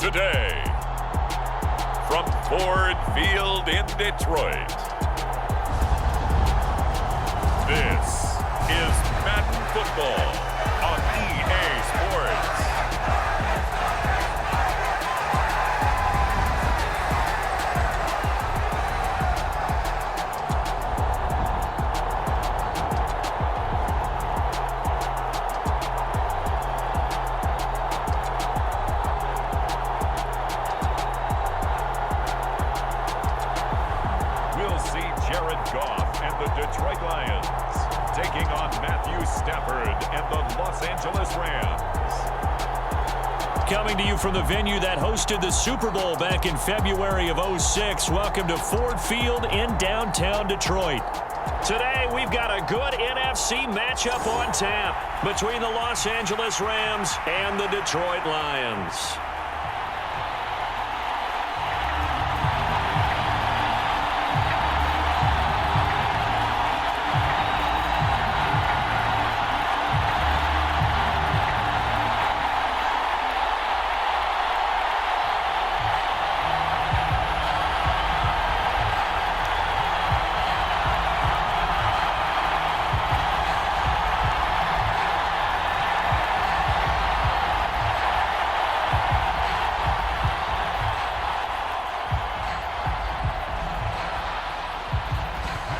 Today, from Ford Field in Detroit, this is Madden Football on EA Sports. Detroit Lions taking on Matthew Stafford and the Los Angeles Rams. Coming to you from the venue that hosted the Super Bowl back in February of '06. Welcome to Ford Field in downtown Detroit. Today we've got a good NFC matchup on tap between the Los Angeles Rams and the Detroit Lions.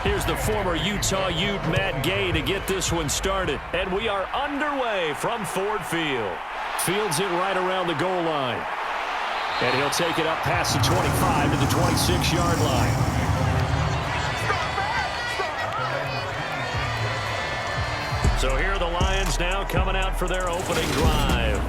Here's the former Utah Ute, Matt Gay, to get this one started. And we are underway from Ford Field. Fields it right around the goal line. And he'll take it up past the 25 to the 26-yard line. So here are the Lions now coming out for their opening drive.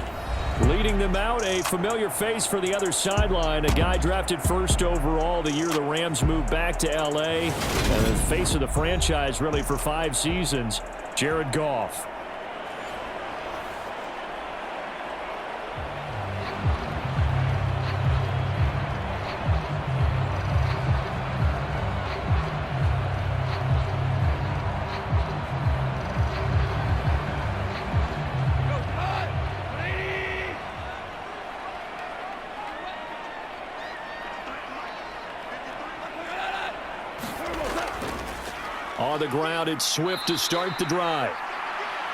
Leading them out, a familiar face for the other sideline, a guy drafted first overall the year the Rams moved back to L.A., and the face of the franchise really for 5 seasons, Jared Goff. On the ground, it's Swift to start the drive.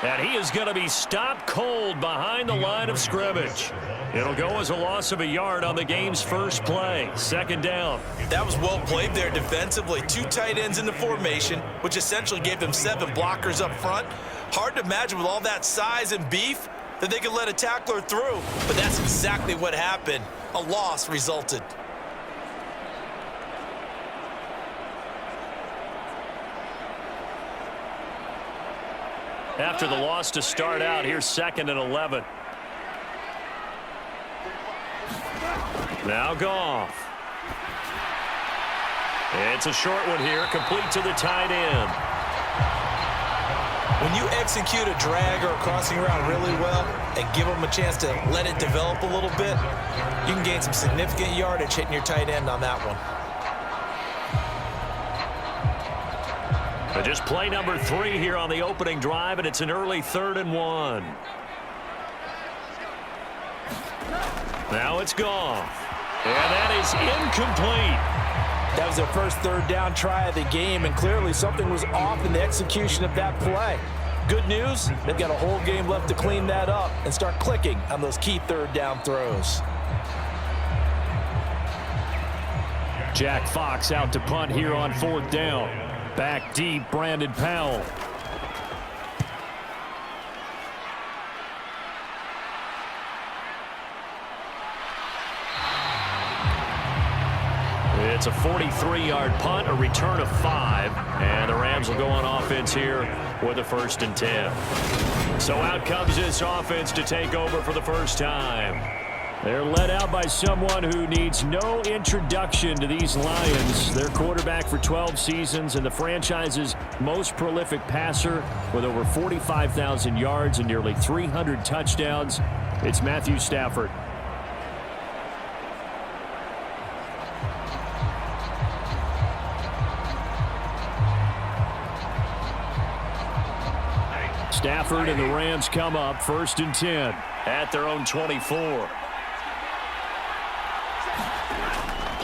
And he is going to be stopped cold behind the line of scrimmage. It'll go as a loss of a yard on the game's first play. Second down. That was well played there defensively. 2 tight ends in the formation, which essentially gave them 7 blockers up front. Hard to imagine with all that size and beef that they could let a tackler through. But that's exactly what happened. A loss resulted. After the loss to start out, here's 2nd and 11. Now Goff. It's a short one here, complete to the tight end. When you execute a drag or a crossing route really well and give them a chance to let it develop a little bit, you can gain some significant yardage hitting your tight end on that one. But just play number 3 here on the opening drive, and it's an early 3rd and 1. Now it's Goff. And that is incomplete. That was their first 3rd down try of the game, and clearly something was off in the execution of that play. Good news, they've got a whole game left to clean that up and start clicking on those key 3rd down throws. Jack Fox out to punt here on 4th down. Back deep, Brandon Powell. It's a 43-yard punt, a return of 5, and the Rams will go on offense here with a 1st and 10. So out comes this offense to take over for the first time. They're led out by someone who needs no introduction to these Lions. Their quarterback for 12 seasons and the franchise's most prolific passer with over 45,000 yards and nearly 300 touchdowns. It's Matthew Stafford. Stafford and the Rams come up 1st and 10 at their own 24.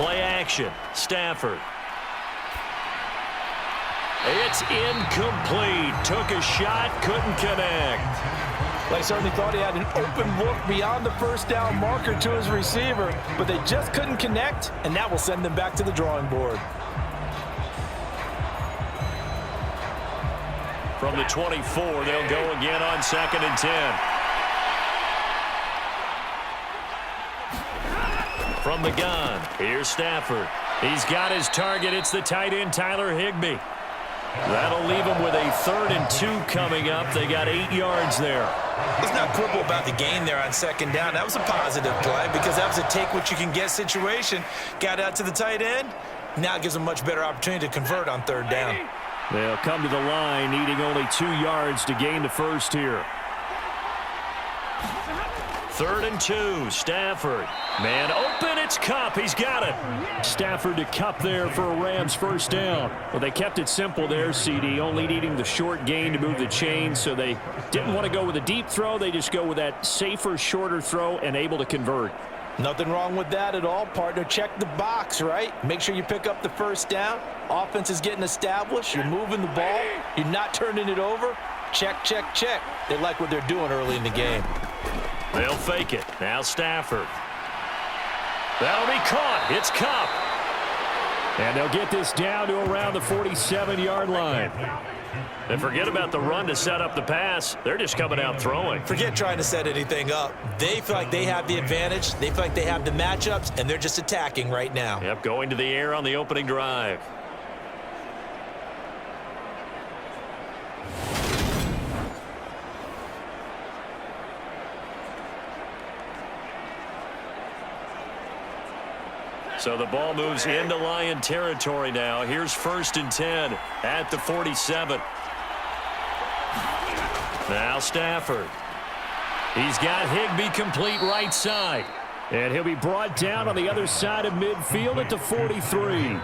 Play action. Stafford. It's incomplete. Took a shot, couldn't connect. They certainly thought he had an open look beyond the first down marker to his receiver, but they just couldn't connect, and that will send them back to the drawing board. From the 24, they'll go again on 2nd and 10. From the gun, here's Stafford. He's got his target. It's the tight end, Tyler Higbee. That'll leave him with a 3rd and 2 coming up. They got 8 yards there. Let's not quibble about the gain there on 2nd down. That was a positive play because that was a take-what-you-can-get situation. Got out to the tight end. Now it gives them a much better opportunity to convert on 3rd down. They'll come to the line, needing only 2 yards to gain the first here. 3rd and 2, Stafford. Man open, it's Kupp. He's got it. Stafford to Kupp there for a Rams first down. Well, they kept it simple there, CD, only needing the short gain to move the chain, so they didn't want to go with a deep throw. They just go with that safer, shorter throw and able to convert. Nothing wrong with that at all, partner. Check the box, right? Make sure you pick up the first down. Offense is getting established. You're moving the ball. You're not turning it over. Check, check, check. They like what they're doing early in the game. They'll fake it. Now Stafford. That'll be caught. It's Kupp. And they'll get this down to around the 47-yard line. And forget about the run to set up the pass. They're just coming out throwing. Forget trying to set anything up. They feel like they have the advantage. They feel like they have the matchups, and they're just attacking right now. Yep, going to the air on the opening drive. So the ball moves into Lion territory now. Here's 1st and 10 at the 47. Now Stafford. He's got Higbee complete right side. And he'll be brought down on the other side of midfield at the 43.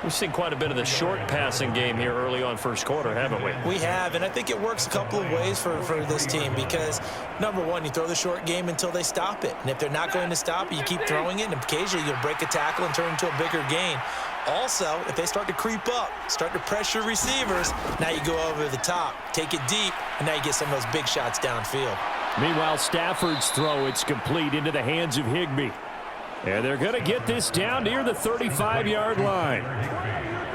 We've seen quite a bit of the short passing game here early on first quarter, haven't we? We have, and I think it works a couple of ways for this team because, number one, you throw the short game until they stop it. And if they're not going to stop it, you keep throwing it, and occasionally you'll break a tackle and turn it into a bigger gain. Also, if they start to creep up, start to pressure receivers, now you go over the top, take it deep, and now you get some of those big shots downfield. Meanwhile, Stafford's throw, it's complete into the hands of Higbee. And they're going to get this down near the 35-yard line.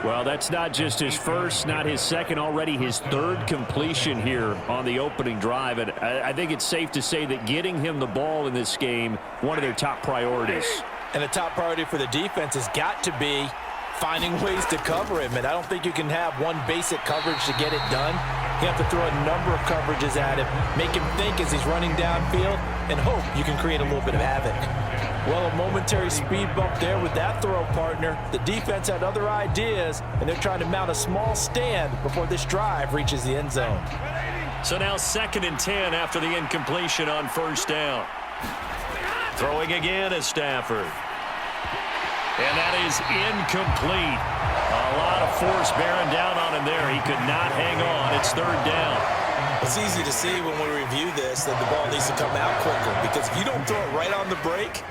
Well, that's not just his first, not his second, already his 3rd completion here on the opening drive. And I think it's safe to say that getting him the ball in this game, one of their top priorities. And the top priority for the defense has got to be finding ways to cover him. And I don't think you can have one basic coverage to get it done. You have to throw a number of coverages at him, make him think as he's running downfield, and hope you can create a little bit of havoc. Well, a momentary speed bump there with that throw, partner. The defense had other ideas, and they're trying to mount a small stand before this drive reaches the end zone. So now 2nd and 10 after the incompletion on 1st down. Throwing again is Stafford. And that is incomplete. A lot of force bearing down on him there. He could not hang on. It's 3rd down. It's easy to see when we review this that the ball needs to come out quicker because if you don't throw it right on the break,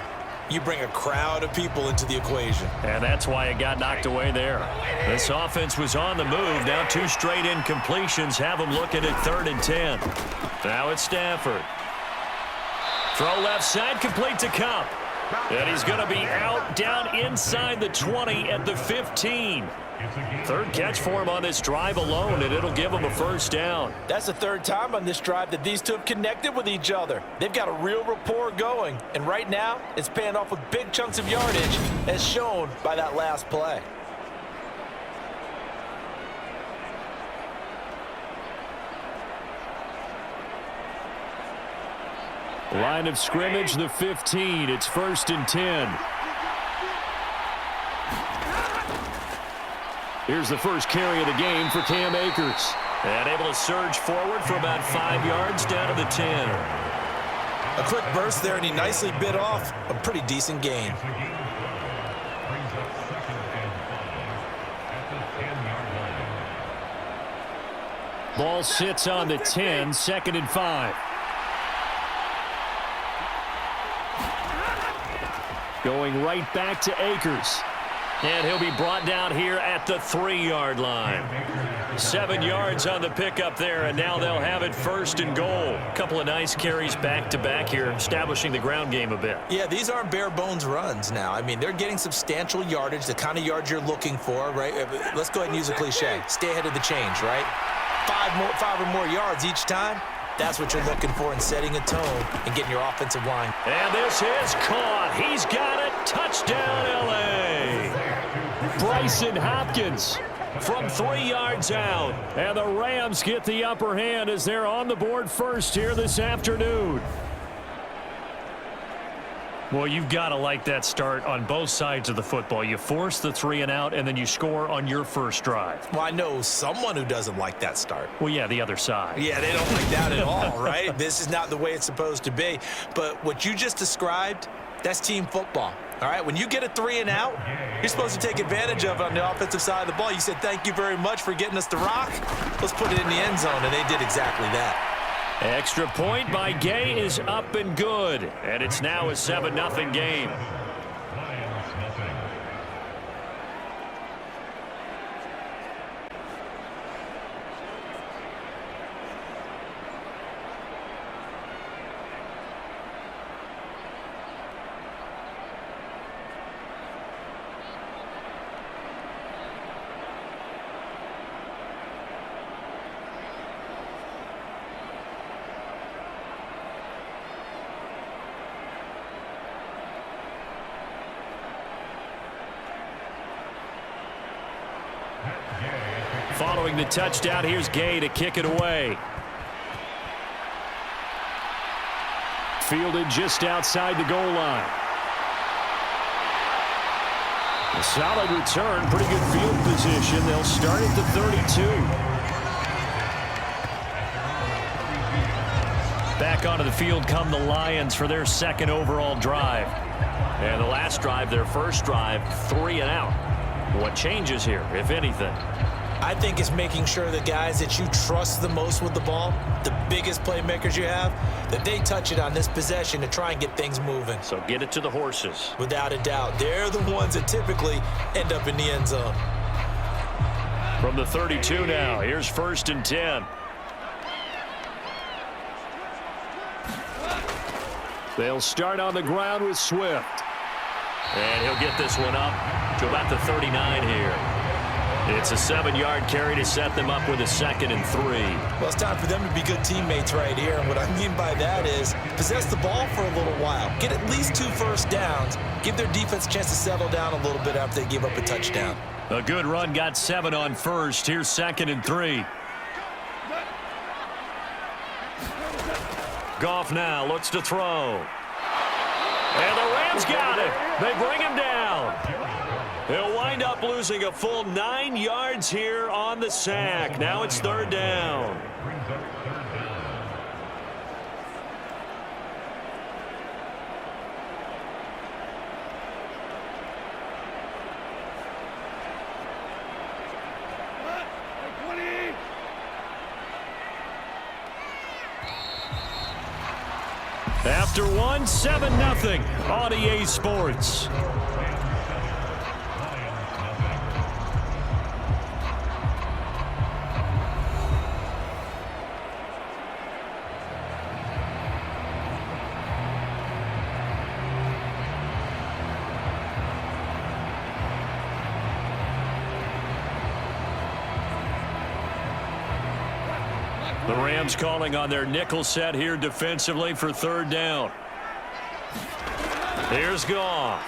you bring a crowd of people into the equation. And that's why it got knocked away there. This offense was on the move. Now 2 straight incompletions have them looking at 3rd and 10. Now it's Stafford. Throw left side, complete to Kupp. And he's going to be out down inside the 20 at the 15. 3rd catch for him on this drive alone, and it'll give him a 1st down. That's the 3rd time on this drive that these two have connected with each other. They've got a real rapport going, and right now it's paying off with big chunks of yardage, as shown by that last play. Line of scrimmage, the 15. It's 1st and 10. Here's the first carry of the game for Cam Akers. And able to surge forward for about 5 yards down to the 10. A quick burst there, and he nicely bit off a pretty decent gain. Ball sits on the 10, 2nd and 5. Going right back to Akers. And he'll be brought down here at the 3-yard line. 7 yards on the pickup there, and now they'll have it first and goal. A couple of nice carries back-to-back here, establishing the ground game a bit. Yeah, these aren't bare-bones runs now. I mean, they're getting substantial yardage, the kind of yards you're looking for, right? Let's go ahead and use a cliche. Stay ahead of the change, right? 5 or more yards each time. That's what you're looking for in setting a tone and getting your offensive line. And this is caught. He's got it. Touchdown, L.A. Bryson Hopkins from 3 yards out. And the Rams get the upper hand as they're on the board first here this afternoon. Well, you've got to like that start on both sides of the football. You force the 3 and out, and then you score on your first drive. Well, I know someone who doesn't like that start. Well, yeah, the other side. Yeah, they don't like that at all, right? This is not the way it's supposed to be. But what you just described, that's team football. All right, when you get a 3 and out, you're supposed to take advantage of it on the offensive side of the ball. You said, thank you very much for getting us the rock. Let's put it in the end zone, and they did exactly that. Extra point by Gay is up and good. And it's now a 7-0 game. Following the touchdown, here's Gay to kick it away. Fielded just outside the goal line. A solid return, pretty good field position. They'll start at the 32. Back onto the field come the Lions for their second overall drive. And the last drive, their first drive, 3 and out. What changes here, if anything? I think it's making sure the guys that you trust the most with the ball, the biggest playmakers you have, that they touch it on this possession to try and get things moving. So get it to the horses. Without a doubt. They're the ones that typically end up in the end zone. From the 32 now, here's 1st and 10. They'll start on the ground with Swift. And he'll get this one up to about the 39 here. It's a 7-yard carry to set them up with a 2nd and 3. Well, it's time for them to be good teammates right here. And what I mean by that is possess the ball for a little while. Get at least 2 first downs. Give their defense a chance to settle down a little bit after they give up a touchdown. A good run got 7 on first. Here's 2nd and 3. Goff now looks to throw. And the Rams got it. They bring him down. He'll wind up losing a full 9 yards here on the sack. Now it's 3rd down. After 1, 7-0 on EA Sports. The Rams calling on their nickel set here defensively for 3rd down. Here's Goff.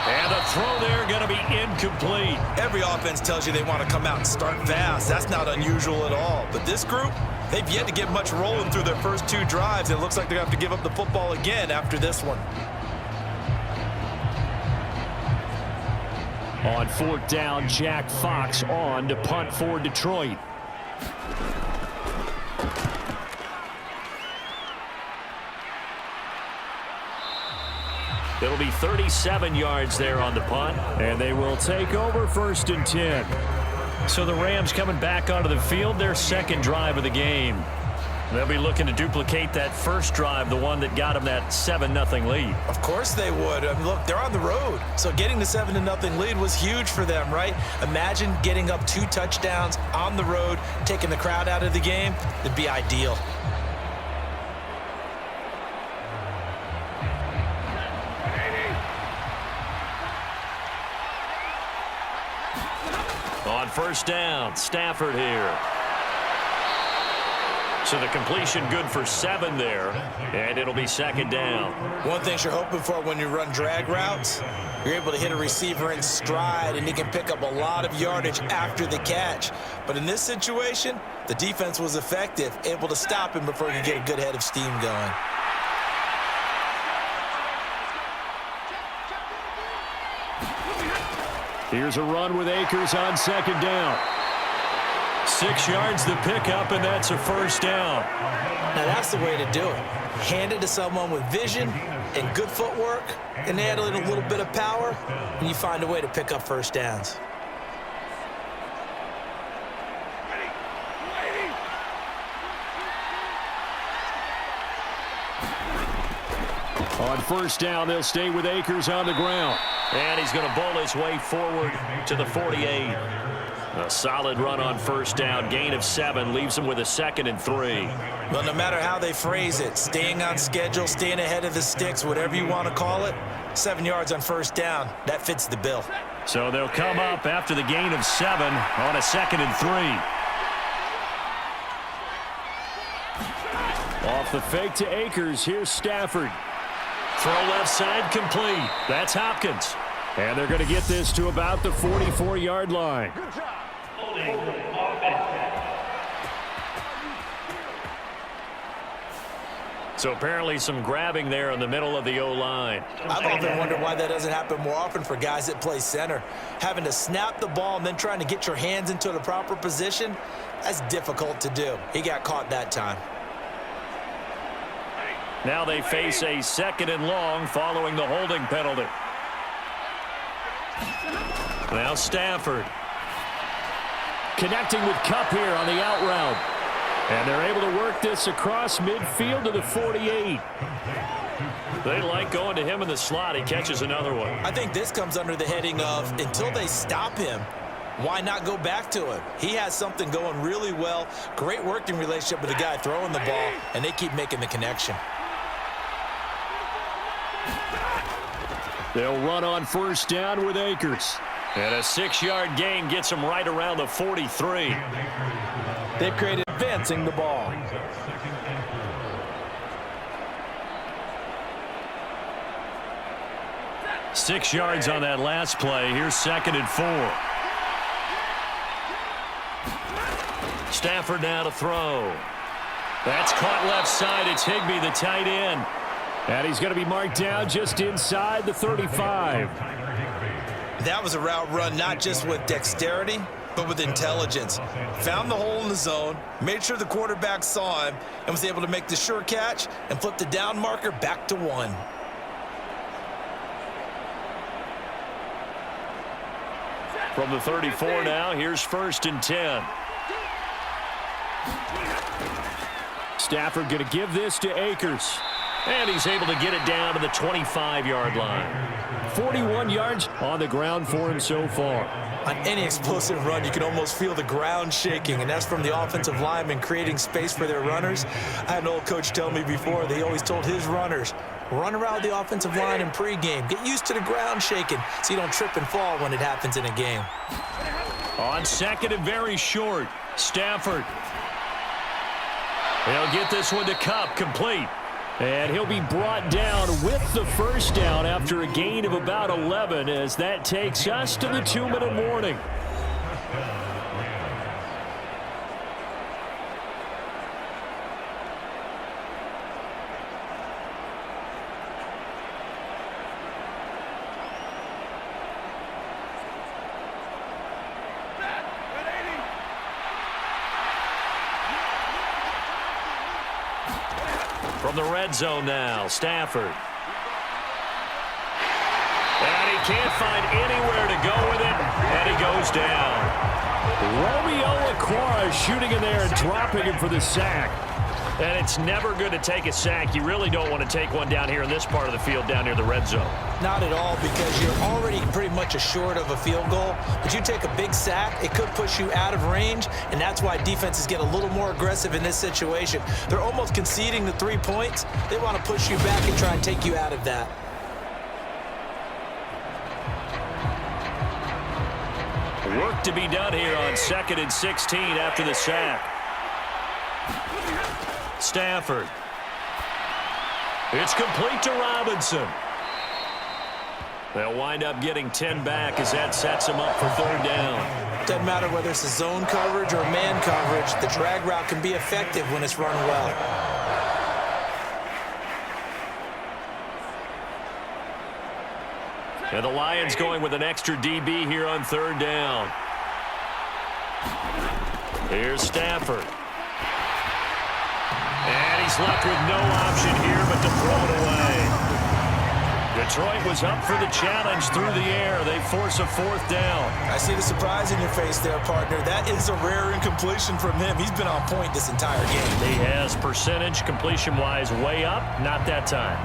And the throw there going to be incomplete. Every offense tells you they want to come out and start fast. That's not unusual at all. But this group, they've yet to get much rolling through their first 2 drives. It looks like they're going to have to give up the football again after this one. On 4th down, Jack Fox on to punt for Detroit. It'll be 37 yards there on the punt, and they will take over 1st and 10. So the Rams coming back onto the field, their 2nd drive of the game. They'll be looking to duplicate that first drive, the one that got them that 7-0 lead. Of course they would. I mean, look, they're on the road. So getting the 7-0 lead was huge for them, right? Imagine getting up 2 touchdowns on the road, taking the crowd out of the game. It'd be ideal. On first down, Stafford here. So the completion good for 7 there, and it'll be second down. One thing you're hoping for when you run drag routes, you're able to hit a receiver in stride, and he can pick up a lot of yardage after the catch. But in this situation, the defense was effective, able to stop him before he could get a good head of steam going. Here's a run with Akers on second down. 6 yards the pickup, and that's a first down. Now that's the way to do it. Hand it to someone with vision and good footwork, and add a little bit of power, and you find a way to pick up first downs. On first down, they'll stay with Akers on the ground. And he's going to bowl his way forward to the 48. A solid run on first down. Gain of 7 leaves him with a 2nd and 3. Well, no matter how they phrase it, staying on schedule, staying ahead of the sticks, whatever you want to call it, 7 yards on first down, that fits the bill. So they'll come up after the gain of 7 on a 2nd and 3. Off the fake to Akers. Here's Stafford. Throw left side complete. That's Hopkins. And they're going to get this to about the 44-yard line. So apparently some grabbing there in the middle of the O-line. I've often wondered why that doesn't happen more often for guys that play center. Having to snap the ball and then trying to get your hands into the proper position, that's difficult to do. He got caught that time. Now they face a 2nd and long following the holding penalty. Now Stafford. Connecting with Kupp here on the out route. And they're able to work this across midfield to the 48. They like going to him in the slot. He catches another one. I think this comes under the heading of until they stop him, why not go back to him? He has something going really well. Great working relationship with the guy throwing the ball, and they keep making the connection. They'll run on first down with Akers. And a 6-yard gain gets them right around the 43. They've created advancing the ball. Six yards on that last play. Here's 2nd and 4. Stafford now to throw. That's caught left side. It's Higbee, the tight end. And he's going to be marked down just inside the 35. That was a route run not just with dexterity, but with intelligence. Found the hole in the zone, made sure the quarterback saw him, and was able to make the sure catch and flip the down marker back to 1. From the 34 now, here's 1st and 10. Stafford going to give this to Akers. And he's able to get it down to the 25-yard line. 41 yards on the ground for him so far. On any explosive run, you can almost feel the ground shaking, and that's from the offensive linemen creating space for their runners. I had an old coach tell me before, they always told his runners, run around the offensive line in pregame. Get used to the ground shaking so you don't trip and fall when it happens in a game. On 2nd and very short, Stafford. He'll get this one to Kupp, complete. And he'll be brought down with the first down after a gain of about 11 as that takes us to the 2-minute warning. From the red zone now, Stafford. And he can't find anywhere to go with it, and he goes down. Romeo Okwara shooting in there and dropping him for the sack. And it's never good to take a sack. You really don't want to take one down here in this part of the field down near the red zone. Not at all, because you're already pretty much assured of a field goal. But you take a big sack, it could push you out of range, and that's why defenses get a little more aggressive in this situation. They're almost conceding the 3 points. They want to push you back and try and take you out of that. Work to be done here on 2nd and 16 after the sack. Stafford. It's complete to Robinson. They'll wind up getting 10 back as that sets them up for 3rd down. Doesn't matter whether it's a zone coverage or man coverage, the drag route can be effective when it's run well. And the Lions going with an extra DB here on 3rd down. Here's Stafford. And he's left with no option here but to throw it away. Detroit was up for the challenge through the air. They force a 4th down. I see the surprise in your face there, partner. That is a rare incompletion from him. He's been on point this entire game. He has percentage completion-wise way up. Not that time.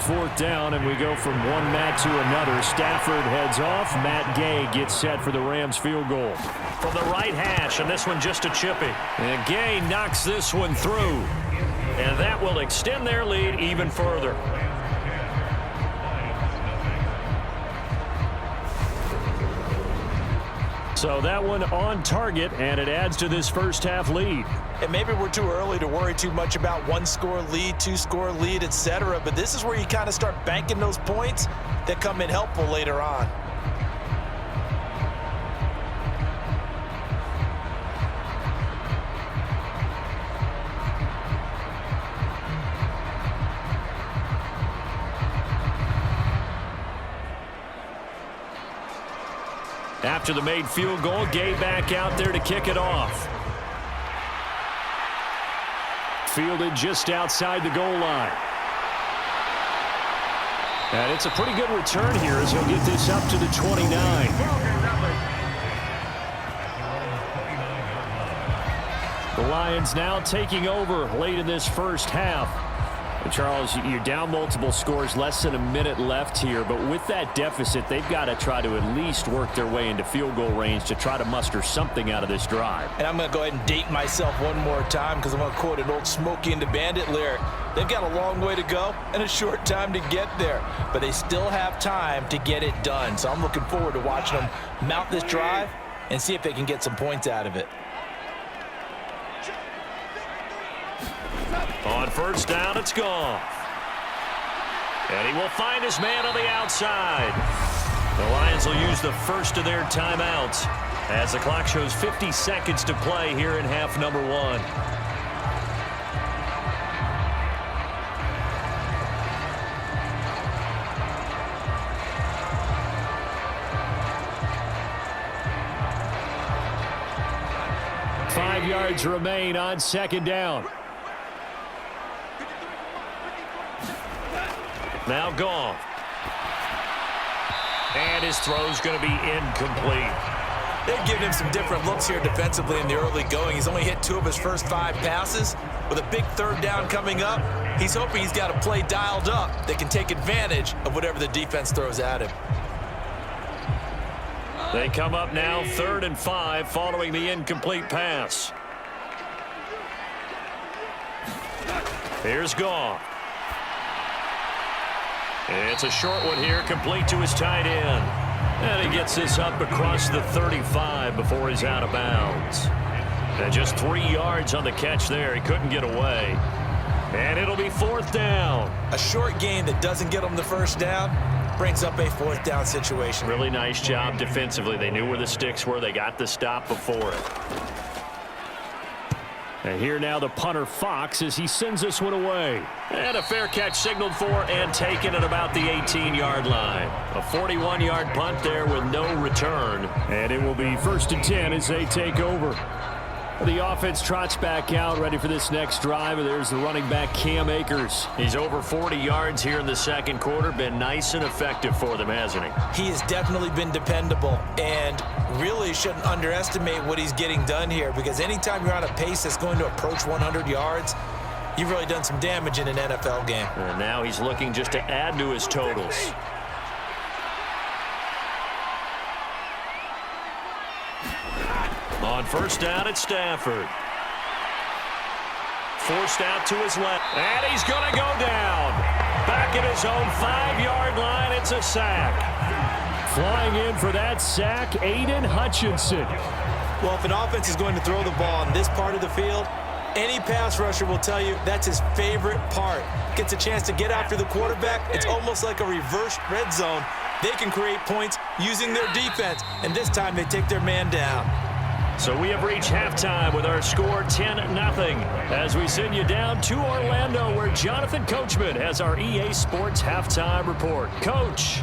Fourth down, and we go from one Matt to another. Stafford heads off. Matt Gay gets set for the Rams field goal. From the right hash, and this one just a chippy. And Gay knocks this one through. And that will extend their lead even further. So that one on target, and it adds to this first half lead. And maybe we're too early to worry too much about 1-score lead, 2-score lead, etc. But this is where you kind of start banking those points that come in helpful later on. After the made field goal, Gay back out there to kick it off. Fielded just outside the goal line. And it's a pretty good return here as he'll get this up to the 29. The Lions now taking over late in this first half. And Charles, you're down multiple scores, less than a minute left here. But with that deficit, they've got to try to at least work their way into field goal range to try to muster something out of this drive. And I'm going to go ahead and date myself one more time because I'm going to quote an old Smokey and the Bandit lyric. They've got a long way to go and a short time to get there. But they still have time to get it done. So I'm looking forward to watching them mount this drive and see if they can get some points out of it. On first down, it's gone. And he will find his man on the outside. The Lions will use the first of their timeouts as the clock shows 50 seconds to play here in half number 1. Five yards remain on second down. Now gone. And his throw's going to be incomplete. They've given him some different looks here defensively in the early going. He's only hit 2 of his first 5 passes. With a big 3rd down coming up, he's hoping he's got a play dialed up that can take advantage of whatever the defense throws at him. They come up now 3rd and 5 following the incomplete pass. Here's Goff. It's a short one here, complete to his tight end. And he gets this up across the 35 before he's out of bounds. And just 3 yards on the catch there. He couldn't get away. And it'll be 4th down. A short gain that doesn't get him the first down brings up a 4th down situation. Really nice job defensively. They knew where the sticks were. They got the stop before it. And here now the punter Fox as he sends this one away. And a fair catch signaled for and taken at about the 18-yard line. A 41-yard punt there with no return. And it will be 1st and 10 as they take over. The offense trots back out, ready for this next drive. And there's the running back, Cam Akers. He's over 40 yards here in the second quarter. Been nice and effective for them, hasn't he? He has definitely been dependable, and really shouldn't underestimate what he's getting done here, because anytime you're on a pace that's going to approach 100 yards, you've really done some damage in an NFL game. And now he's looking just to add to his totals. On first down, it's Stafford. Forced out to his left. And he's going to go down. Back at his own 5-yard line, it's a sack. Flying in for that sack, Aiden Hutchinson. Well, if an offense is going to throw the ball on this part of the field, any pass rusher will tell you that's his favorite part. Gets a chance to get after the quarterback. It's almost like a reverse red zone. They can create points using their defense, and this time they take their man down. So we have reached halftime with our score 10-0 as we send you down to Orlando, where Jonathan Coachman has our EA Sports halftime report. Coach.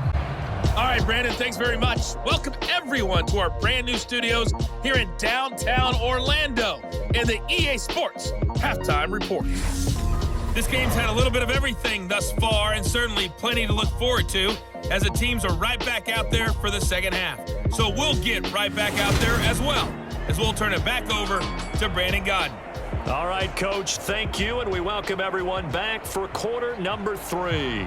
All right, Brandon, thanks very much. Welcome, everyone, to our brand new studios here in downtown Orlando in the EA Sports halftime report. This game's had a little bit of everything thus far, and certainly plenty to look forward to, as the teams are right back out there for the second half. So we'll get right back out there as well, as we'll turn it back over to Brandon Godden. All right, Coach, thank you, and we welcome everyone back for quarter number 3.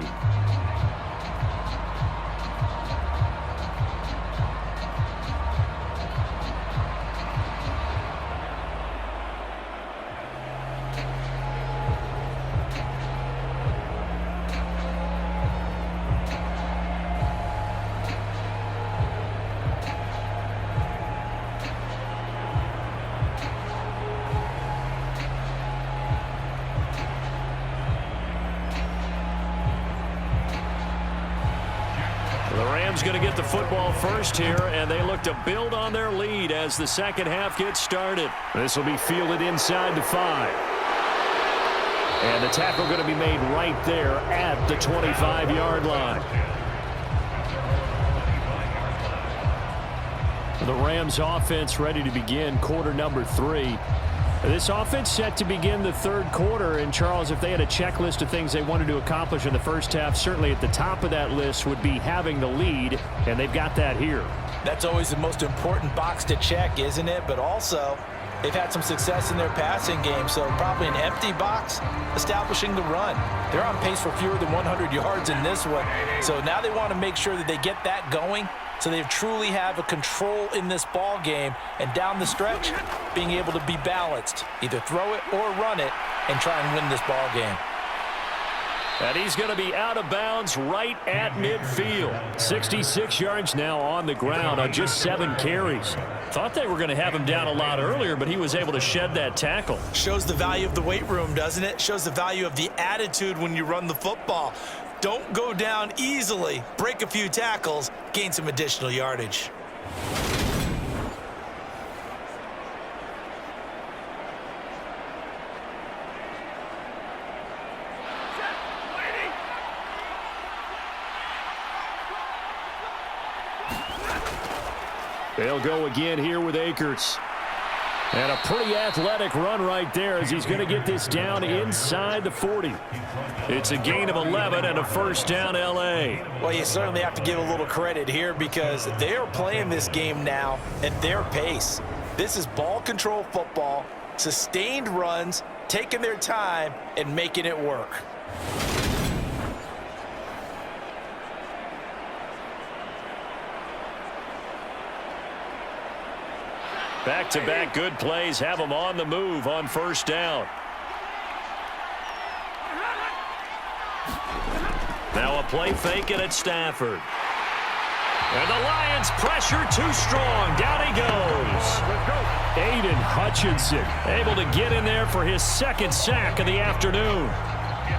Going to get the football first here, and they look to build on their lead as the second half gets started. This will be fielded inside the 5. And the tackle going to be made right there at the 25-yard line. The Rams offense ready to begin quarter number 3. This offense set to begin the third quarter, and Charles, if they had a checklist of things they wanted to accomplish in the first half, certainly at the top of that list would be having the lead, and they've got that here. That's always the most important box to check, isn't it? But also, they've had some success in their passing game, so probably an empty box, establishing the run. They're on pace for fewer than 100 yards in this one, so now they want to make sure that they get that going, so they truly have a control in this ball game, and down the stretch, being able to be balanced, either throw it or run it, and try and win this ball game. And he's going to be out of bounds right at midfield. 66 yards now on the ground on just 7 carries. Thought they were going to have him down a lot earlier, but he was able to shed that tackle. Shows the value of the weight room, doesn't it? Shows the value of the attitude when you run the football. Don't go down easily. Break a few tackles, gain some additional yardage. They'll go again here with Akers. And a pretty athletic run right there as he's going to get this down inside the 40. It's a gain of 11 and a first down, L.A. Well, you certainly have to give a little credit here because they are playing this game now at their pace. This is ball control football, sustained runs, taking their time, and making it work. Back-to-back good plays have them on the move on first down. Now a play fake it at Stafford. And the Lions pressure too strong. Down he goes. Aiden Hutchinson able to get in there for his second sack of the afternoon.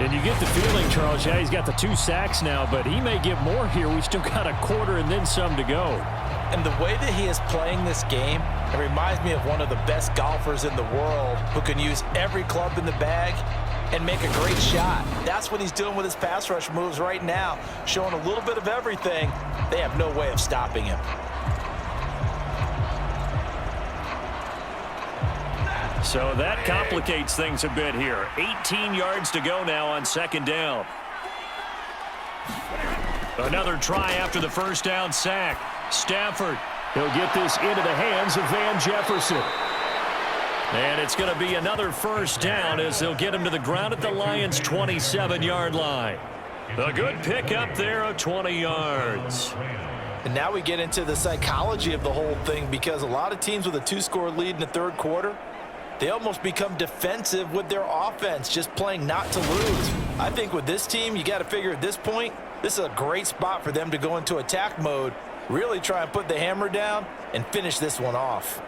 And you get the feeling, Charles, yeah, he's got the 2 sacks now, but he may get more here. We still got a quarter and then some to go. And the way that he is playing this game, it reminds me of one of the best golfers in the world who can use every club in the bag and make a great shot. That's what he's doing with his pass rush moves right now, showing a little bit of everything. They have no way of stopping him. So that complicates things a bit here. 18 yards to go now on second down. Another try after the first down sack. Stafford, he'll get this into the hands of Van Jefferson. And it's going to be another first down as they'll get him to the ground at the Lions' 27-yard line. A good pickup there of 20 yards. And now we get into the psychology of the whole thing, because a lot of teams with a 2-score lead in the third quarter, they almost become defensive with their offense, just playing not to lose. I think with this team, you got to figure at this point, this is a great spot for them to go into attack mode, really try and put the hammer down and finish this one off.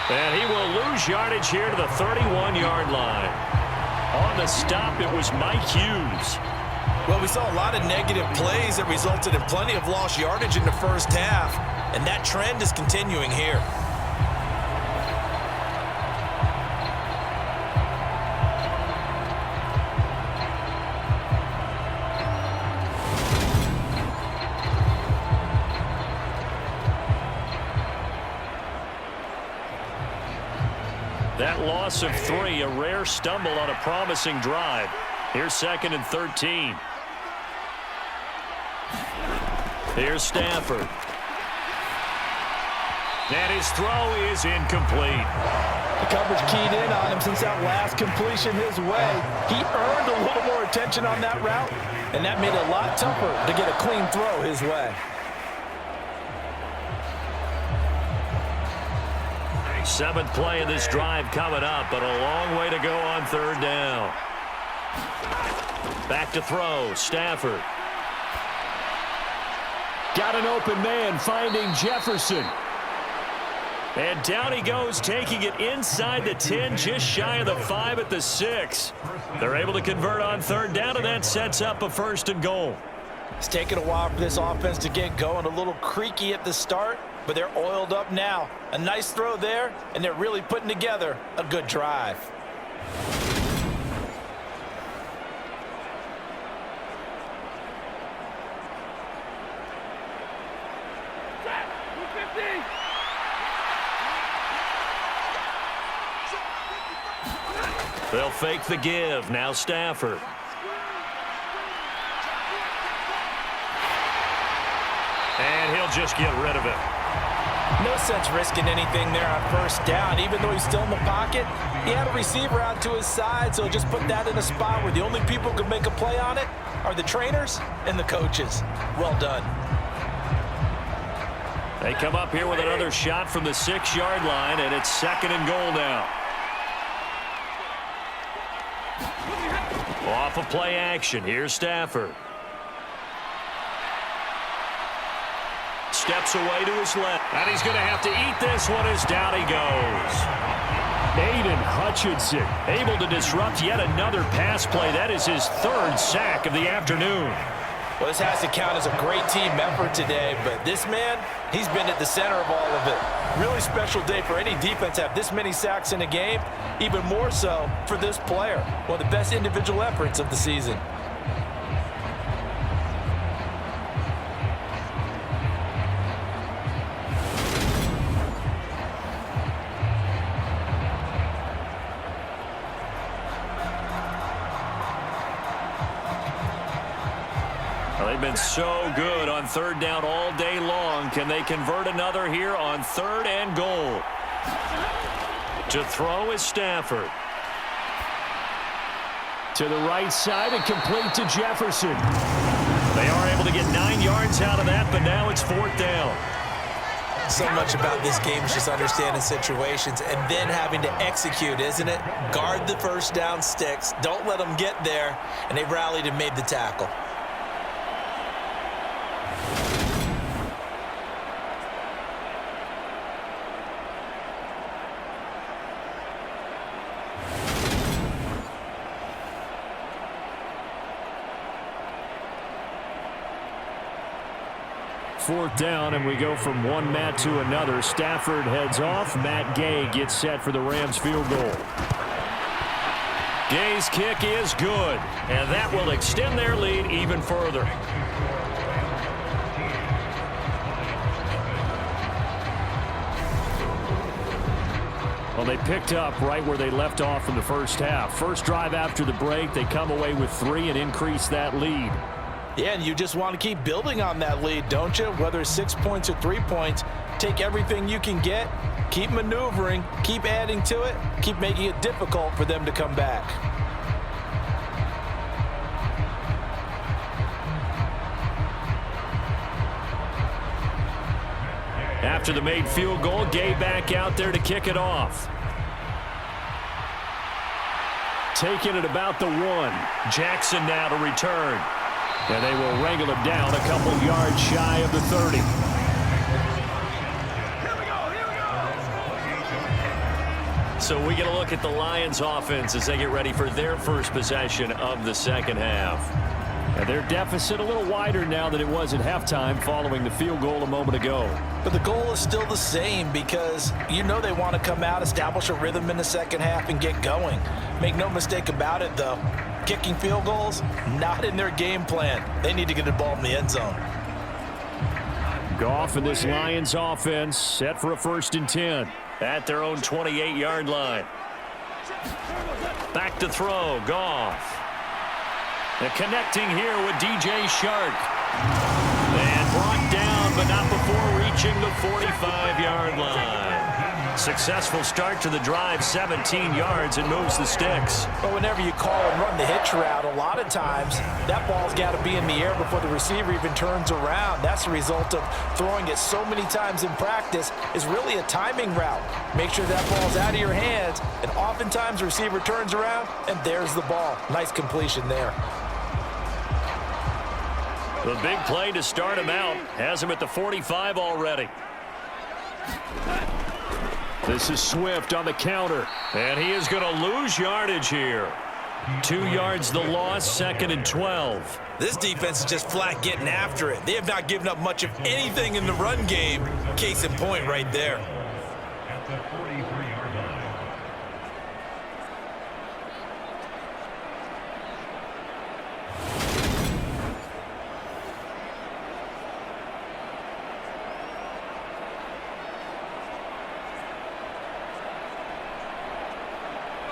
And he will lose yardage here to the 31-yard line. On the stop, it was Mike Hughes. Well, we saw a lot of negative plays that resulted in plenty of lost yardage in the first half, and that trend is continuing here. That loss of 3, a rare stumble on a promising drive. Here's 2nd and 13. Here's Stafford. And his throw is incomplete. The coverage keyed in on him since that last completion his way. He earned a little more attention on that route, and that made it a lot tougher to get a clean throw his way. Seventh play of this drive coming up, but a long way to go on third down. Back to throw, Stafford. Got an open man, finding Jefferson. And down he goes, taking it inside the 10, just shy of the 5 at the 6. They're able to convert on third down, and that sets up a 1st and goal. It's taken a while for this offense to get going, a little creaky at the start, but they're oiled up now. A nice throw there, and they're really putting together a good drive. They'll fake the give. Now Stafford. And he'll just get rid of it. No sense risking anything there on first down. Even though he's still in the pocket, he had a receiver out to his side, so just put that in a spot where the only people who can make a play on it are the trainers and the coaches. Well done. They come up here with another shot from the 6-yard line, and it's 2nd and goal now. Off of play action. Here's Stafford. Steps away to his left. And he's going to have to eat this one as down he goes. Aiden Hutchinson able to disrupt yet another pass play. That is his 3rd sack of the afternoon. Well, this has to count as a great team effort today, but this man, he's been at the center of all of it. Really special day for any defense to have this many sacks in a game, even more so for this player. One of the best individual efforts of the season. They've been so good on third down all day long. Can they convert another here on 3rd and goal? To throw is Stafford. To the right side and complete to Jefferson. They are able to get 9 yards out of that, but now it's 4th down. So much about this game is just understanding situations and then having to execute, isn't it? Guard the first down sticks. Don't let them get there. And they rallied and made the tackle. Fourth down, and we go from one Matt to another. Stafford heads off. Matt Gay gets set for the Rams field goal. Gay's kick is good, and that will extend their lead even further. Well, they picked up right where they left off in the first half. First drive after the break, they come away with 3 and increase that lead. Yeah, and you just want to keep building on that lead, don't you? Whether it's 6 points or 3 points, take everything you can get, keep maneuvering, keep adding to it, keep making it difficult for them to come back. After the made field goal, Gay back out there to kick it off. Taking it about the 1. Jackson now to return. And they will wrangle him down a couple yards shy of the 30. So we get a look at the Lions offense as they get ready for their first possession of the second half. And their deficit a little wider now than it was at halftime following the field goal a moment ago. But the goal is still the same because you know they want to come out, establish a rhythm in the second half, and get going. Make no mistake about it, though. Kicking field goals, not in their game plan. They need to get the ball in the end zone. Goff and this Lions offense set for a 1st and 10 at their own 28-yard line. Back to throw, Goff. And connecting here with DJ Shark. And brought down, but not before reaching the 45-yard line. Successful start to the drive, 17 yards, and moves the sticks. But whenever you call and run the hitch route, a lot of times that ball's got to be in the air before the receiver even turns around. That's the result of throwing it so many times in practice is really a timing route. Make sure that ball's out of your hands, and oftentimes the receiver turns around, and there's the ball. Nice completion there. The big play to start him out has him at the 45 already. This is Swift on the counter, and he is going to lose yardage here. 2 yards the loss, 2nd and 12. This defense is just flat getting after it. They have not given up much of anything in the run game. Case in point right there. At the 43-yard line.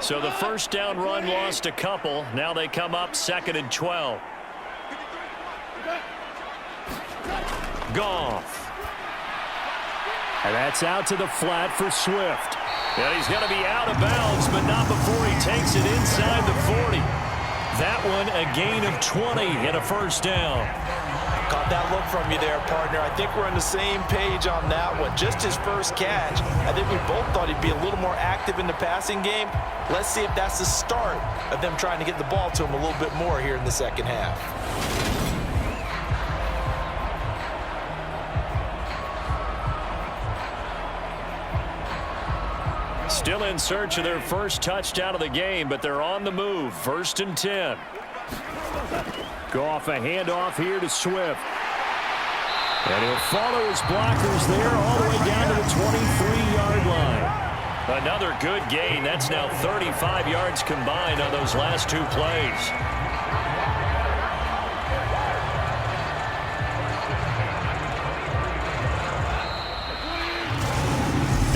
So the first down run lost a couple. Now they come up 2nd and 12. Goff. And that's out to the flat for Swift. And he's going to be out of bounds, but not before he takes it inside the 40. That one a gain of 20 and a 1st down. Caught that look from you there, partner. I think we're on the same page on that one. Just his first catch. I think we both thought he'd be a little more active in the passing game. Let's see if that's the start of them trying to get the ball to him a little bit more here in the second half. Still in search of their first touchdown of the game, but they're on the move. 1st and 10. Goff a handoff here to Swift. And he'll follow his blockers there all the way down to the 23-yard line. Another good gain. That's now 35 yards combined on those last 2 plays.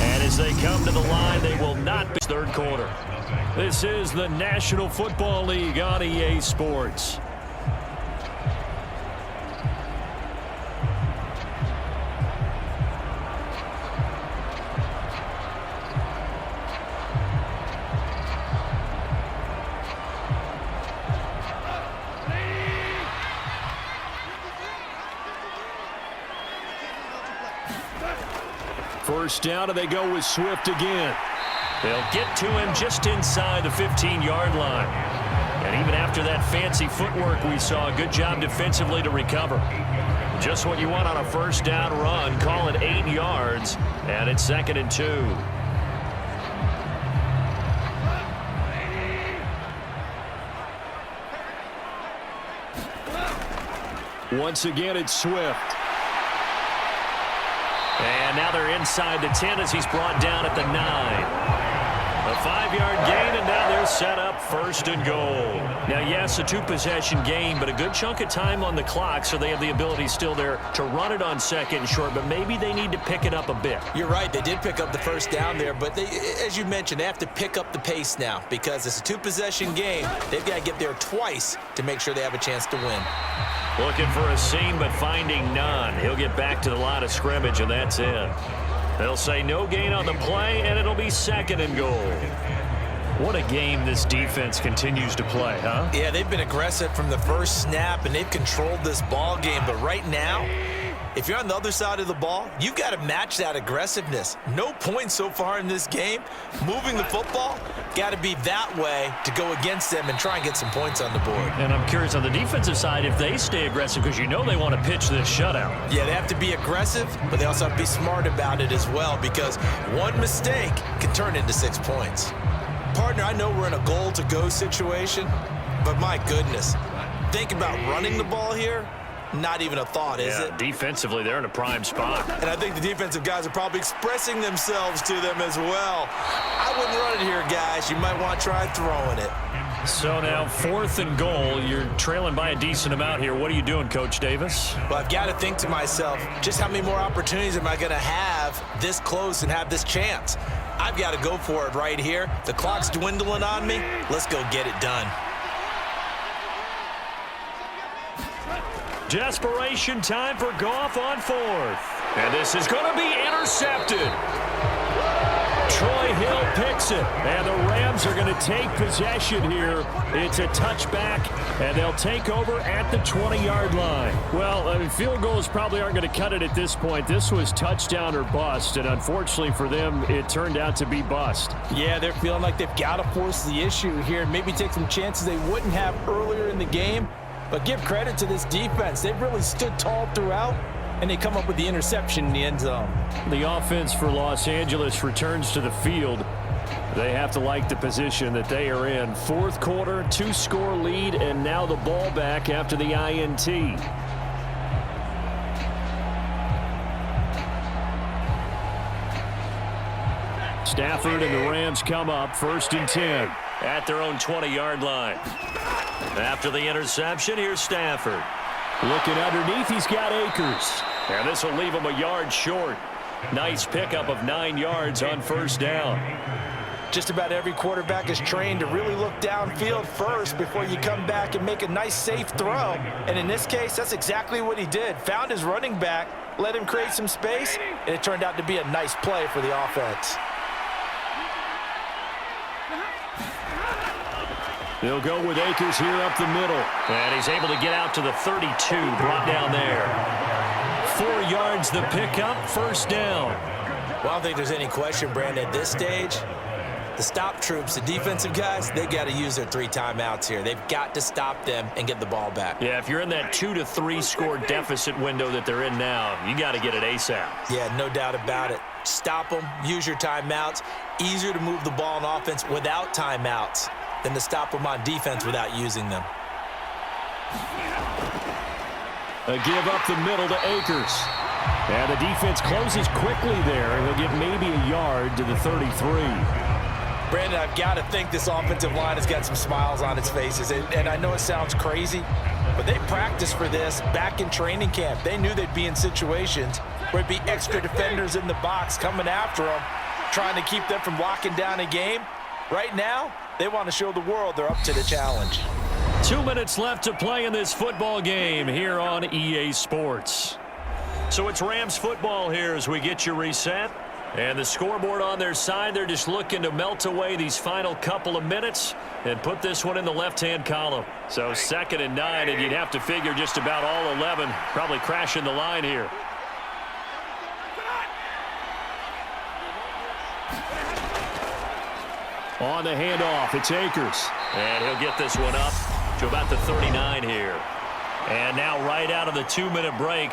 And as they come to the line, they will not be 3rd quarter. This is the National Football League on EA Sports. First down, and they go with Swift again. They'll get to him just inside the 15-yard line. And even after that fancy footwork we saw, a good job defensively to recover. Just what you want on a first down run. Call it 8 yards, and it's 2nd and 2. Once again, it's Swift. And now they're inside the 10 as he's brought down at the 9. A 5-yard gain, and now they're set up 1st and goal. Now, yes, a 2-possession game, but a good chunk of time on the clock, so they have the ability still there to run it on 2nd and short, but maybe they need to pick it up a bit. You're right. They did pick up the 1st down there, but they, as you mentioned, they have to pick up the pace now because it's a 2-possession game. They've got to get there twice to make sure they have a chance to win. Looking for a seam, but finding none. He'll get back to the line of scrimmage, and that's it. They'll say no gain on the play, and it'll be 2nd and goal. What a game this defense continues to play, huh? Yeah, they've been aggressive from the first snap, and they've controlled this ball game. But right now, if you're on the other side of the ball, you've got to match that aggressiveness. No points so far in this game. Moving the football, got to be that way to go against them and try and get some points on the board. And I'm curious on the defensive side if they stay aggressive because you know they want to pitch this shutout. Yeah, they have to be aggressive, but they also have to be smart about it as well because one mistake can turn into 6 points. Partner, I know we're in a goal-to-go situation, but my goodness, think about running the ball here. Not even a thought, is it? Defensively, they're in a prime spot. And I think the defensive guys are probably expressing themselves to them as well. I wouldn't run it here, guys. You might want to try throwing it. So now 4th and goal. You're trailing by a decent amount here. What are you doing, Coach Davis? Well, I've got to think to myself, just how many more opportunities am I going to have this close and have this chance? I've got to go for it right here. The clock's dwindling on me. Let's go get it done. Desperation time for Goff on 4th. And this is going to be intercepted. Troy Hill picks it. And the Rams are going to take possession here. It's a touchback, and they'll take over at the 20-yard line. Well, field goals probably aren't going to cut it at this point. This was touchdown or bust, and unfortunately for them, it turned out to be bust. Yeah, they're feeling like they've got to force the issue here and maybe take some chances they wouldn't have earlier in the game. But give credit to this defense. They've really stood tall throughout, and they come up with the interception in the end zone. The offense for Los Angeles returns to the field. They have to like the position that they are in. 4th quarter, 2-score lead, and now the ball back after the INT. Stafford and the Rams come up 1st and 10 at their own 20-yard line. After the interception, here's Stafford. Looking underneath, he's got Akers. And this will leave him a yard short. Nice pickup of 9 yards on 1st down. Just about every quarterback is trained to really look downfield first before you come back and make a nice, safe throw. And in this case, that's exactly what he did. Found his running back, let him create some space, and it turned out to be a nice play for the offense. They'll go with Akers here up the middle. And he's able to get out to the 32, brought down there. 4 yards the pickup, 1st down. Well, I don't think there's any question, Brandon, at this stage, the stop troops, the defensive guys, they got to use their 3 timeouts here. They've got to stop them and get the ball back. Yeah, if you're in that 2 to 3 score deficit window that they're in now, you got to get it ASAP. Yeah, no doubt about it. Stop them, use your timeouts. Easier to move the ball on offense without timeouts than to stop them on defense without using them. A give up the middle to Akers. And the defense closes quickly there, and he'll get maybe a yard to the 33. Brandon, I've got to think this offensive line has got some smiles on its faces. And I know it sounds crazy, but they practiced for this back in training camp. They knew they'd be in situations where it'd be extra defenders in the box coming after them, trying to keep them from locking down a game. Right now, they want to show the world they're up to the challenge. 2 minutes left to play in this football game here on EA Sports. So it's Rams football here as we get you reset. And the scoreboard on their side, they're just looking to melt away these final couple of minutes and put this one in the left-hand column. So 2nd and 9, and you'd have to figure just about all 11 probably crashing the line here. On the handoff, it's Akers. And he'll get this one up to about the 39 here. And now right out of the 2-minute break,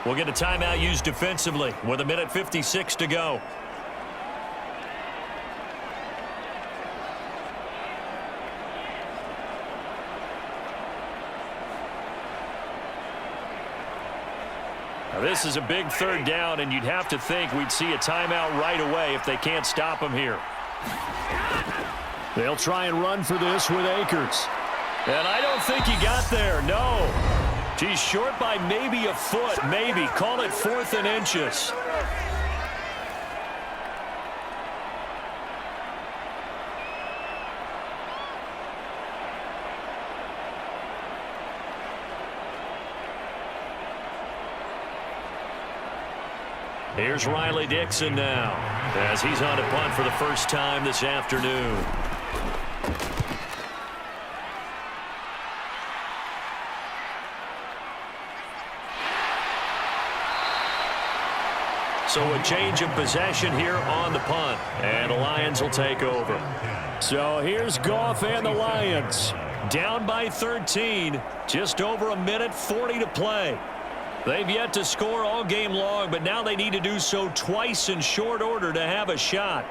we'll get a timeout used defensively with 1:56 to go. Now this is a big 3rd down, and you'd have to think we'd see a timeout right away if they can't stop him here. They'll try and run for this with Akers. And I don't think he got there, no. He's short by maybe a foot, maybe. Call it 4th and inches. Here's Riley Dixon now, as he's on a punt for the first time this afternoon. So a change of possession here on the punt, and the Lions will take over. So here's Goff and the Lions, down by 13, just over a minute 40 to play. They've yet to score all game long, but now they need to do so twice in short order to have a shot.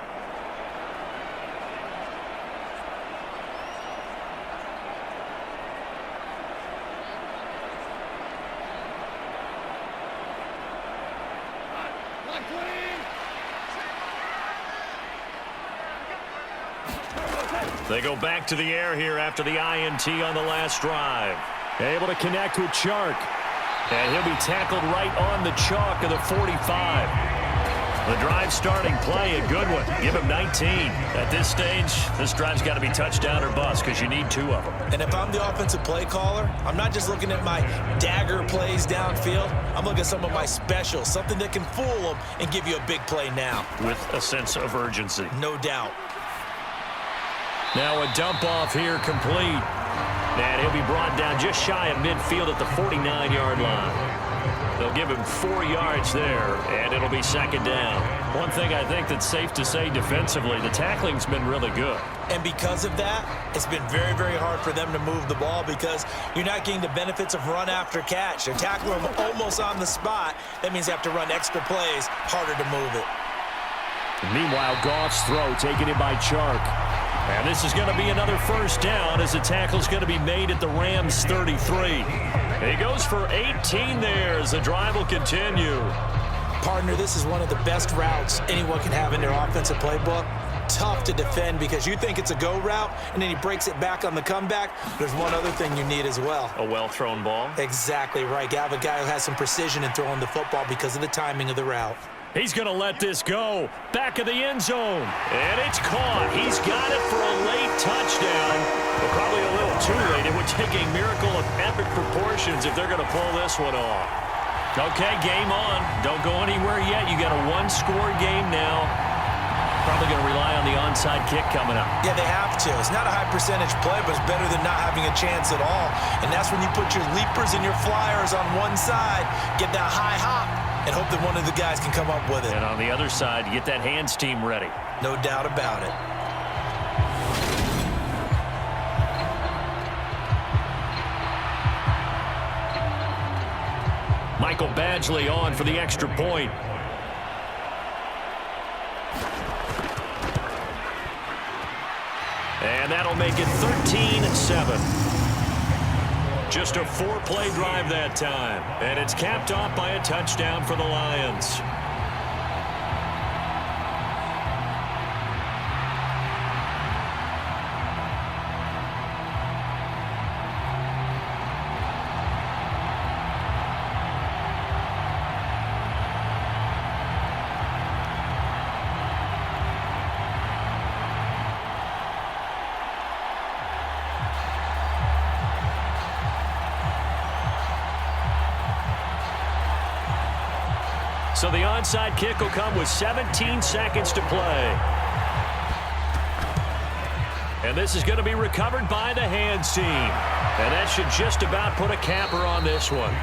They go back to the air here after the INT on the last drive. Able to connect with Chark. And he'll be tackled right on the chalk of the 45. The drive starting play, a good one. Give him 19. At this stage, this drive's got to be touchdown or bust because you need 2 of them. And if I'm the offensive play caller, I'm not just looking at my dagger plays downfield. I'm looking at some of my specials, something that can fool them and give you a big play now. With a sense of urgency. No doubt. Now a dump off here complete. And he'll be brought down just shy of midfield at the 49-yard line. They'll give him 4 yards there, and it'll be 2nd down. One thing I think that's safe to say defensively, the tackling's been really good. And because of that, it's been very, very hard for them to move the ball because you're not getting the benefits of run after catch. They're tackling them almost on the spot. That means they have to run extra plays, harder to move it. Meanwhile, Goff's throw taken in by Chark. And this is going to be another 1st down as the tackle's going to be made at the Rams' 33. He goes for 18 there as the drive will continue. Partner, this is one of the best routes anyone can have in their offensive playbook. Tough to defend because you think it's a go route, and then he breaks it back on the comeback. There's one other thing you need as well. A well-thrown ball? Exactly right. You have a guy who has some precision in throwing the football because of the timing of the route. He's going to let this go. Back of the end zone. And it's caught. He's got it for a late touchdown. But probably a little too late. It would take a miracle of epic proportions if they're going to pull this one off. Okay, game on. Don't go anywhere yet. You got a 1-score game now. Probably going to rely on the onside kick coming up. Yeah, they have to. It's not a high percentage play, but it's better than not having a chance at all. And that's when you put your leapers and your flyers on one side, get that high hop, and hope that one of the guys can come up with it. And on the other side, you get that hands team ready. No doubt about it. Michael Badgley on for the extra point. And that'll make it 13-7. Just a 4-play drive that time. And it's capped off by a touchdown for the Lions. So the onside kick will come with 17 seconds to play. And this is going to be recovered by the hands team. And that should just about put a capper on this one.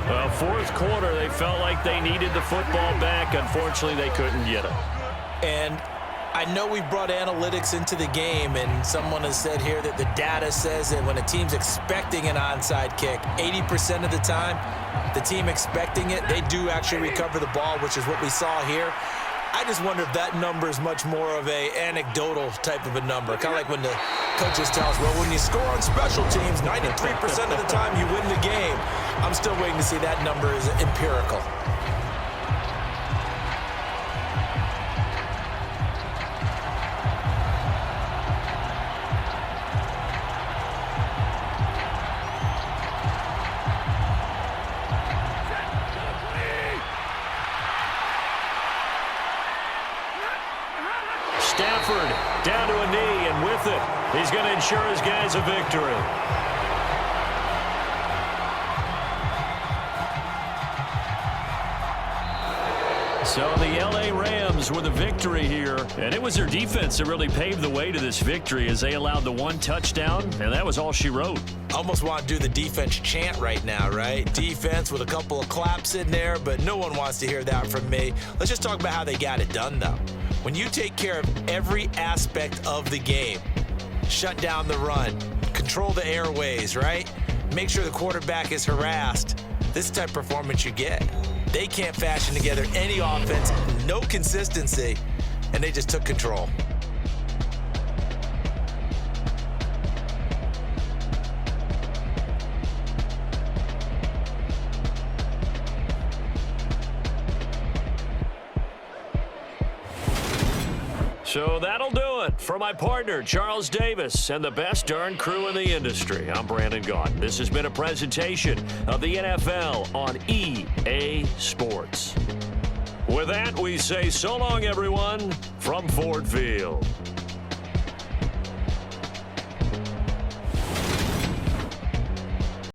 Well, 4th quarter, they felt like they needed the football back. Unfortunately, they couldn't get it. And I know we brought analytics into the game, and someone has said here that the data says that when a team's expecting an onside kick, 80% of the time, the team expecting it, they do actually recover the ball, which is what we saw here. I just wonder if that number is much more of a anecdotal type of a number. Kind of like when the coaches tell us, well, when you score on special teams, 93% of the time you win the game. I'm still waiting to see that number is empirical. Stafford down to a knee, and with it, he's going to ensure his guys a victory. So the L.A. Rams with a victory here, and it was their defense that really paved the way to this victory as they allowed the one touchdown, and that was all she wrote. Almost want to do the defense chant right now, right? Defense with a couple of claps in there, but no one wants to hear that from me. Let's just talk about how they got it done, though. When you take care of every aspect of the game, shut down the run, control the airways, right? Make sure the quarterback is harassed. This is the type of performance you get. They can't fashion together any offense, no consistency, and they just took control. So that'll do it for my partner, Charles Davis, and the best darn crew in the industry. I'm Brandon Gaudin. This has been a presentation of the NFL on EA Sports. With that, we say so long, everyone, from Ford Field.